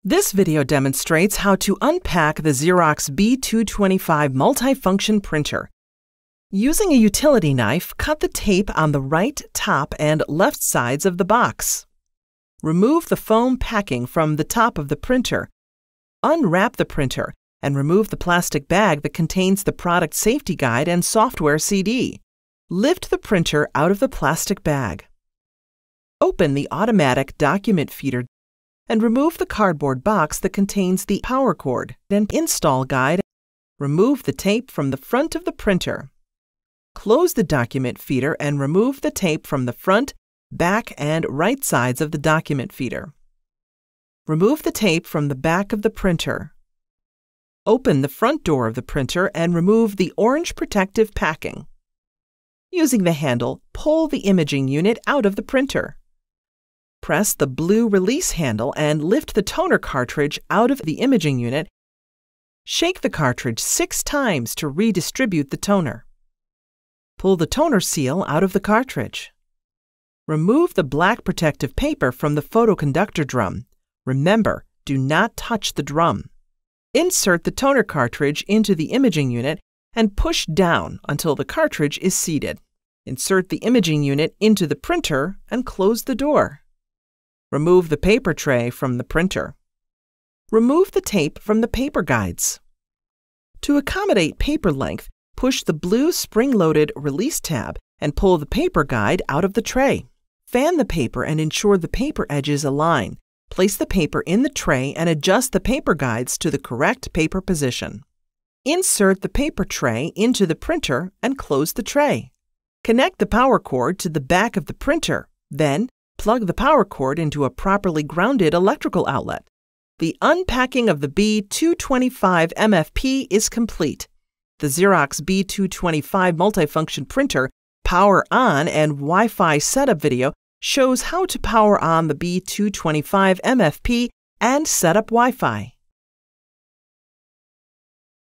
This video demonstrates how to unpack the Xerox B225 Multifunction Printer. Using a utility knife, cut the tape on the right, top, and left sides of the box. Remove the foam packing from the top of the printer. Unwrap the printer and remove the plastic bag that contains the product safety guide and software CD. Lift the printer out of the plastic bag. Open the automatic document feeder and remove the cardboard box that contains the power cord and install guide. Remove the tape from the front of the printer. Close the document feeder and remove the tape from the front, back, and right sides of the document feeder. Remove the tape from the back of the printer. Open the front door of the printer and remove the orange protective packing. Using the handle, pull the imaging unit out of the printer. Press the blue release handle and lift the toner cartridge out of the imaging unit. Shake the cartridge 6 times to redistribute the toner. Pull the toner seal out of the cartridge. Remove the black protective paper from the photoconductor drum. Remember, do not touch the drum. Insert the toner cartridge into the imaging unit and push down until the cartridge is seated. Insert the imaging unit into the printer and close the door. Remove the paper tray from the printer. Remove the tape from the paper guides. To accommodate paper length, push the blue spring-loaded release tab and pull the paper guide out of the tray. Fan the paper and ensure the paper edges align. Place the paper in the tray and adjust the paper guides to the correct paper position. Insert the paper tray into the printer and close the tray. Connect the power cord to the back of the printer. Then, plug the power cord into a properly grounded electrical outlet. The unpacking of the B225 MFP is complete. The Xerox B225 Multifunction Printer Power On and Wi-Fi setup video shows how to power on the B225 MFP and set up Wi-Fi.